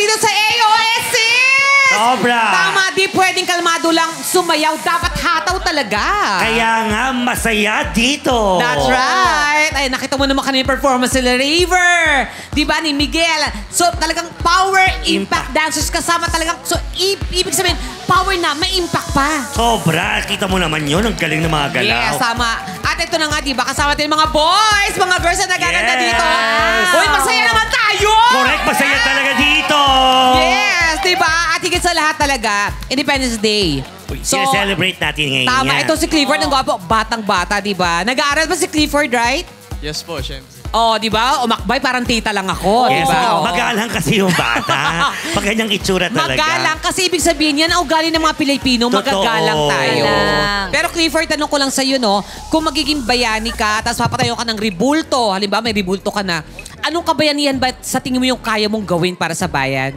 dito sa AOSC! Sobra! Tama, di pwedeng kalmado lang sumayaw. Dapat hataw talaga. Kaya nga, masaya dito. That's right. Ay, nakita mo naman kanina yung performance nila Raver. Di ba, ni Miguel. So, talagang power, impact dancers kasama talagang. So, ibig sabihin, power na, may impact pa. Sobra. Kita mo naman yun. Ang galing ng mga galaw. Yes, tama. At ito na nga, di ba, kasama din mga boys, mga girls na nagaganda dito. Uy, masaya naman tayo! Correct, masaya talaga dito. Yes, di ba? At higit sa lahat talaga, Independence Day. So, celebrate natin ngayon. Tama, yan. ito si Clifford, ang gwapo, batang-bata, di ba? Nag-aaral ba si Clifford, right? Yes po, syempre. Oh, di ba? Umakbay, parang tita lang ako, di Yes, ba? magalang kasi yung bata. Pag ganyang itsura talaga. Magalang kasi ibig sabihin yan, ang ugali ng mga Pilipino, Totoo. magagalang tayo. Magalang. Pero Clifford, tanong ko lang sa'yo, no? Kung magiging bayani ka, tapos papatayo ka ng ribulto, halimbawa may ribulto ka na, anong kabayanihan ba sa tingin mo yung kaya mong gawin para sa bayan?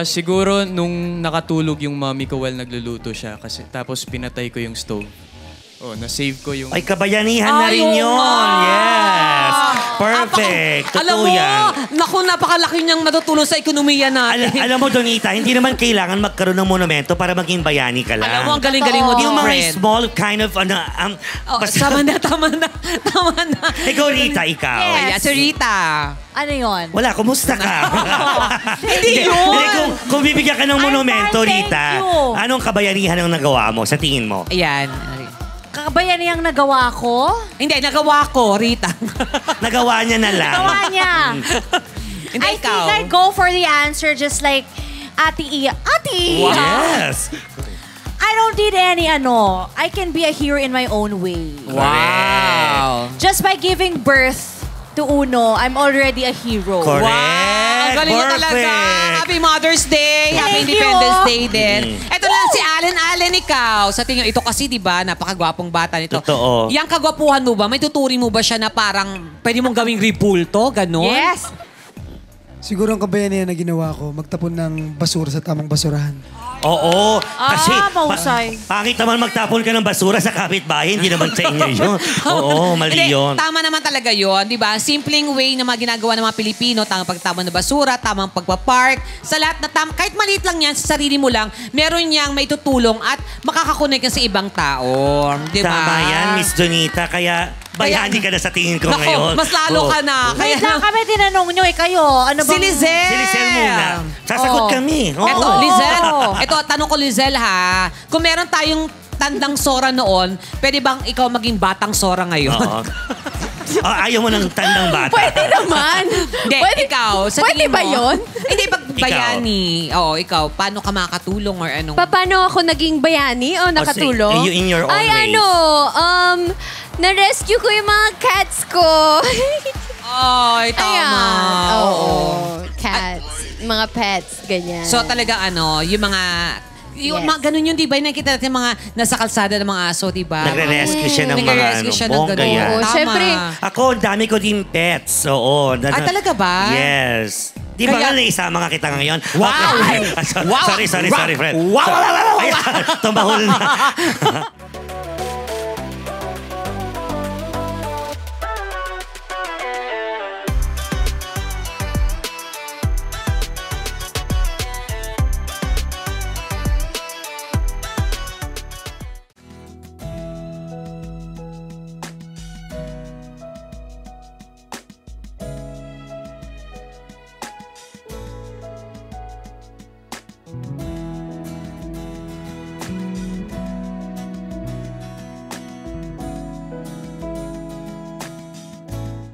Siguro nung nakatulog yung mommy ko while nagluluto siya kasi tapos pinatay ko yung stove. Oh, na-save ko yung... Ay, kabayanihan na rin Ayaw yun. nga. Yes. Perfect. Alam Totoo mo, yan. naku, napakalaki niyang matutulong sa ekonomiya natin. Alam mo, Donita, hindi naman kailangan magkaroon ng monumento para maging bayani ka lang. Alam mo, ang galing-galing mo din, Yung mga friend. small kind of, Oh, tama na, tama na. Tama na. Ikaw, Rita, ikaw. Yes. Ayan, si Rita. Ano yon? Wala, kumusta ka? Hindi yun. Hindi, kung bibigyan ka ng I'm monumento, fine, thank Rita, you. anong kabayanihan ang nagawa mo sa tingin mo? Ayan. Kabayan niyang nagawa ko? Hindi, nagawa ko, Rita. Nagawa niya na lang. Nagawa niya. Hindi, I ikaw. think I'd go for the answer just like Ate Iya. Ate Iya! Yes. I don't need any I can be a hero in my own way. Wow. Just by giving birth to Uno, I'm already a hero. Correct. Wow, ang galing mo talaga. Perfect. Happy Mother's Day. Happy Thank Independence you. Day din. Ito lang si Allen, ikaw. Sa tingin, ito kasi, di ba, napakagwapong bata nito. Totoo. Yang kagwapuhan mo ba, may tuturing mo ba siya na parang pwede mong gawing ribulto, gano'n? Yes. Siguro ang kabayanihan na ginawa ko, magtapon ng basura sa tamang basurahan. Oo. Kasi mahusay. pangit naman magtapon ka ng basura sa kapitbahay. Hindi naman sa inyo yun. Oo, mali Hindi, yun. tama naman talaga yun, di ba? Simpleng way na mga ginagawa ng mga Pilipino, tamang pagtapon ng basura, tamang pagpapark, sa lahat na kahit maliit lang yan, sa sarili mo lang, meron niyang may tutulong at makakakonek ka sa ibang tao. Di ba? Tama yan, Miss Donita. Kaya bayani ka na sa tingin ko Nako, ngayon. mas lalo ka na. Wait Kaya lang kami, tinanong nyo kayo. Ano Si bang... Lizelle. Si Lizelle muna. Sasagot Oo. kami. Oo. Eto, Lizelle. Eto, tanong ko, Lizelle, ha? Kung meron tayong tandang Sora noon, pwede bang ikaw maging batang Sora ngayon? Oo. Ayaw mo ng tandang bata. Pwede naman. Hindi, ikaw, sa pwede tingin ba mo? yun? Hindi, pag bayani. Oo, ikaw, paano ka makakatulong or anong... Paano ako naging bayani o nakatulong? in your own Ay, ways. na-rescue ko yung mga cats ko. Ay, tama. Ayan. Oo. Cats. Mga pets, ganyan. So talaga yung mga... Yung Yes. mga ganun yun, di ba? Yung nakikita natin mga nasa kalsada ng mga aso, di ba? Nagre-rescue siya ng mga Nagre-rescue siya ng bongga ganun. yan. Oo, Tama. syempre. Ako, ang dami ko din pets. Oo. Talaga ba? Yes. Di ba Kaya- nga naisama nga kita ngayon? Wow! Okay. Wow! Sorry, friend. Wow! Ayan, tumahol na.